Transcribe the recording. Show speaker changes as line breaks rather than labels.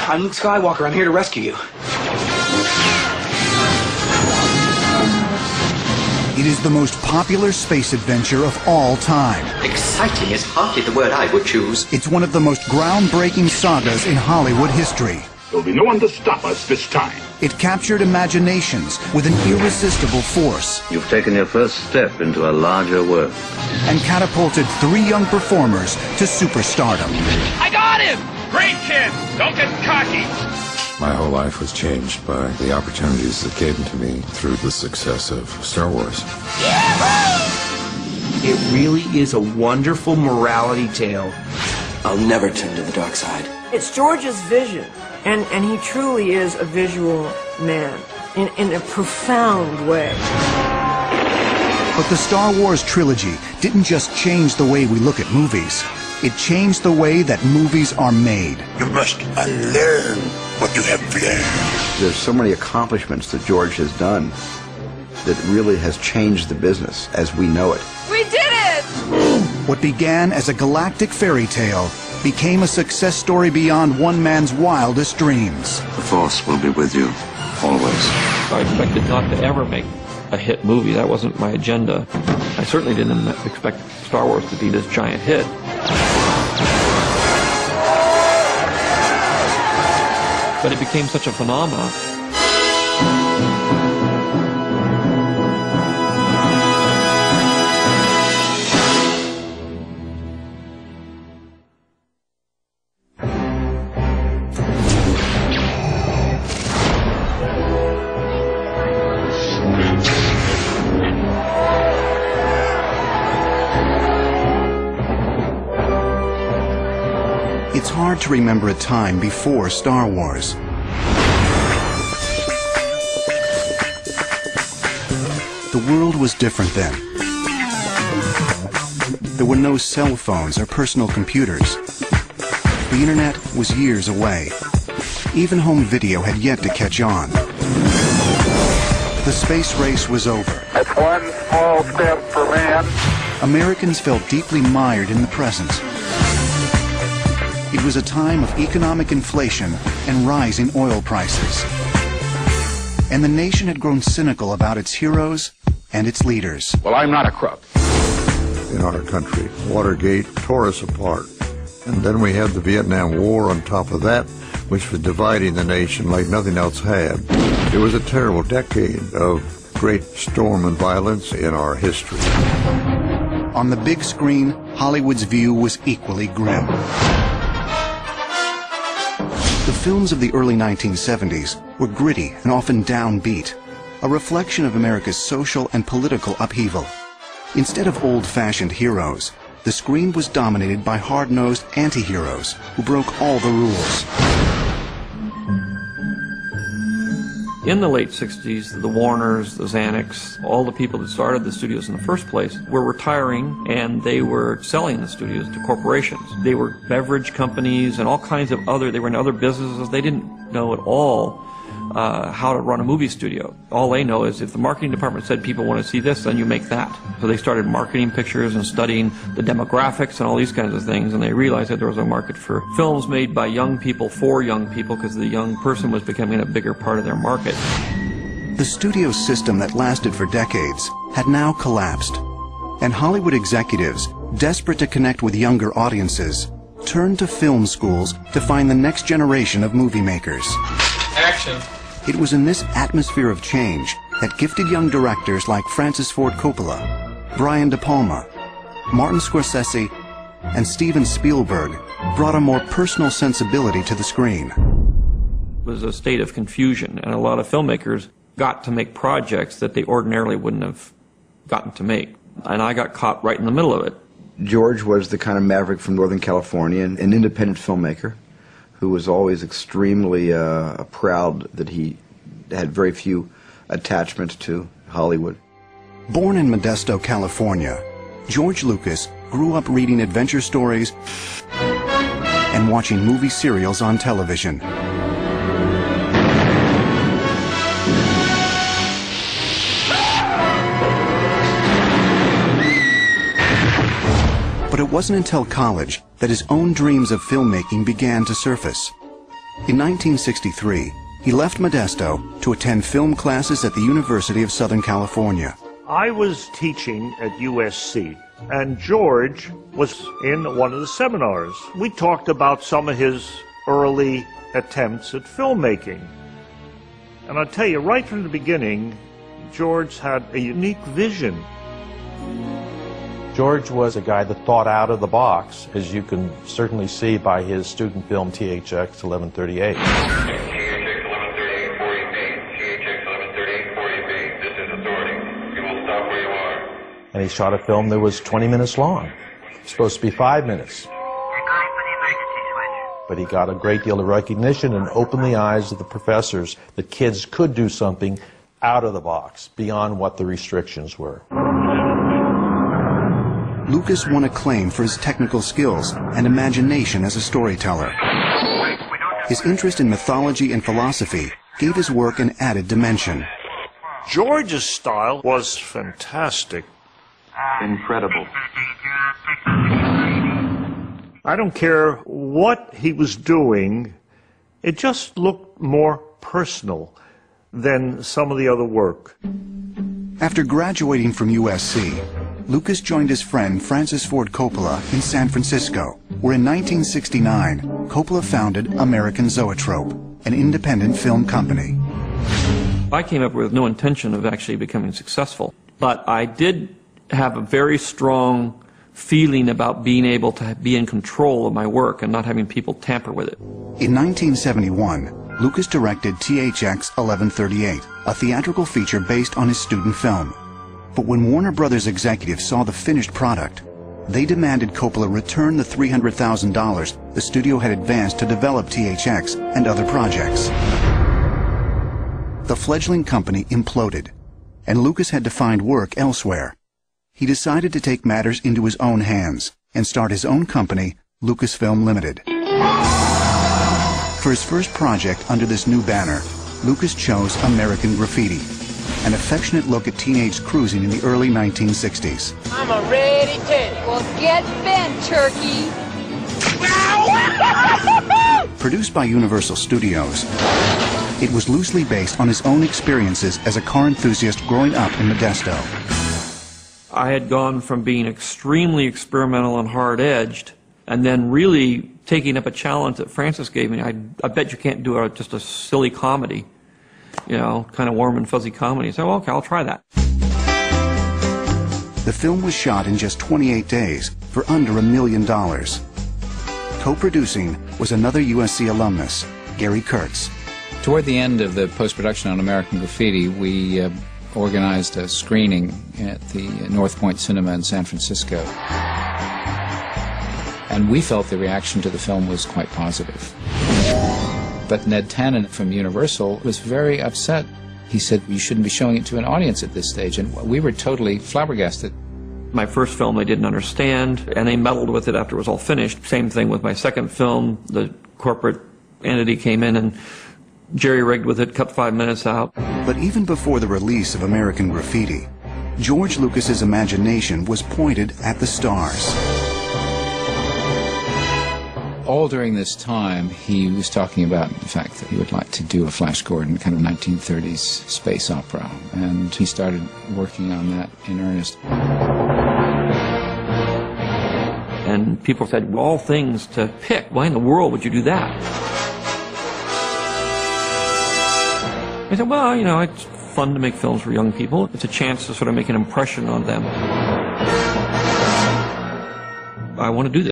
I'm Luke Skywalker. I'm here to rescue you.
It is the most popular space adventure of all time.
Exciting is hardly the word I would choose.
It's one of the most groundbreaking sagas in Hollywood history.
There'll be no one to stop us this time.
It captured imaginations with an irresistible force.
You've taken your first step into a larger world.
And catapulted 3 young performers to superstardom.
I got him! Great kid! Don't get cocky!
My whole life was changed by the opportunities that came to me through the success of Star Wars.
It really is a wonderful morality tale.
I'll never turn to the dark side.
It's George's vision, and he truly is a visual man in a profound way.
But the Star Wars trilogy didn't just change the way we look at movies. It changed the way that movies are made.
You must unlearn what you have learned.
There's so many accomplishments that George has done that really has changed the business as we know it.
We did it!
What began as a galactic fairy tale became a success story beyond one man's wildest dreams.
The Force will be with you, always.
I expected not to ever make a hit movie. That wasn't my agenda. I certainly didn't expect Star Wars to be this giant hit. But it became such a phenomenon.
It's hard to remember a time before Star Wars. The world was different then. There were no cell phones or personal computers. The internet was years away. Even home video had yet to catch on. The space race was over.
That's one small step for man.
Americans felt deeply mired in the present. It was a time of economic inflation and rising oil prices. And the nation had grown cynical about its heroes and its leaders.
Well, I'm not a crook.
In our country, Watergate tore us apart. And then we had the Vietnam War on top of that, which was dividing the nation like nothing else had. It was a terrible decade of great storm and violence in our history.
On the big screen, Hollywood's view was equally grim. The films of the early 1970s were gritty and often downbeat, a reflection of America's social and political upheaval. Instead of old-fashioned heroes, the screen was dominated by hard-nosed anti-heroes who broke all the rules.
In the late 60s, the Warners, the Xanax, all the people that started the studios in the first place were retiring, and they were selling the studios to corporations. They were beverage companies and all kinds of they were in other businesses. They didn't know at all how to run a movie studio. All they know is if the marketing department said people want to see this, then you make that. So they started marketing pictures and studying the demographics and all these kinds of things, and they realized that there was a market for films made by young people for young people because the young person was becoming a bigger part of their market.
The studio system that lasted for decades had now collapsed, and Hollywood executives, desperate to connect with younger audiences, turned to film schools to find the next generation of movie makers.
Action.
It was in this atmosphere of change that gifted young directors like Francis Ford Coppola, Brian De Palma, Martin Scorsese, and Steven Spielberg brought a more personal sensibility to the screen.
It was a state of confusion, and a lot of filmmakers got to make projects that they ordinarily wouldn't have gotten to make. And I got caught right in the middle of it.
George was the kind of maverick from Northern California, an independent filmmaker who was always extremely proud that he had very few attachments to Hollywood.
Born in Modesto, California, George Lucas grew up reading adventure stories and watching movie serials on television. But it wasn't until college that his own dreams of filmmaking began to surface. In 1963, he left Modesto to attend film classes at the University of Southern California.
I was teaching at USC, and George was in one of the seminars. We talked about some of his early attempts at filmmaking. And I'll tell you, right from the beginning, George had a unique vision.
George was a guy that thought out of the box, as you can certainly see by his student film THX 1138. And he shot a film that was 20 minutes long. It's supposed to be 5 minutes. But he got a great deal of recognition and opened the eyes of the professors that kids could do something out of the box, beyond what the restrictions were.
Lucas won acclaim for his technical skills and imagination as a storyteller. His interest in mythology and philosophy gave his work an added dimension.
George's style was fantastic.
Incredible.
I don't care what he was doing, it just looked more personal than some of the other work.
After graduating from USC, Lucas joined his friend Francis Ford Coppola in San Francisco, where in 1969, Coppola founded American Zoetrope, an independent film company.
I came up with no intention of actually becoming successful, but I did have a very strong feeling about being able to be in control of my work and not having people tamper with it.
In 1971, Lucas directed THX 1138, a theatrical feature based on his student film. But when Warner Brothers executives saw the finished product, they demanded Coppola return the $300,000 the studio had advanced to develop THX and other projects. The fledgling company imploded, and Lucas had to find work elsewhere. He decided to take matters into his own hands and start his own company, Lucasfilm Limited. For his first project under this new banner, Lucas chose American Graffiti, an affectionate look at teenage cruising in the early 1960s.
I'm a ready teddy. Well, get bent, turkey.
Produced by Universal Studios, it was loosely based on his own experiences as a car enthusiast growing up in Modesto.
I had gone from being extremely experimental and hard-edged, and then really taking up a challenge that Francis gave me. I bet you can't do just a silly comedy, you know, kind of warm and fuzzy comedy. So, okay, I'll try that.
The film was shot in just 28 days for under $1 million. Co-producing was another USC alumnus, Gary Kurtz.
Toward the end of the post-production on American Graffiti, we organized a screening at the North Point Cinema in San Francisco. And we felt the reaction to the film was quite positive. But Ned Tannen from Universal was very upset. He said, you shouldn't be showing it to an audience at this stage, and we were totally flabbergasted.
My first film they didn't understand, and they meddled with it after it was all finished. Same thing with my second film. The corporate entity came in and jerry-rigged with it, cut 5 minutes out.
But even before the release of American Graffiti, George Lucas's imagination was pointed at the stars.
All during this time, he was talking about the fact that he would like to do a Flash Gordon kind of 1930s space opera, and he started working on that in earnest.
And people said, well, all things to pick. Why in the world would you do that? I said, well, you know, it's fun to make films for young people. It's a chance to sort of make an impression on them. I want to do this.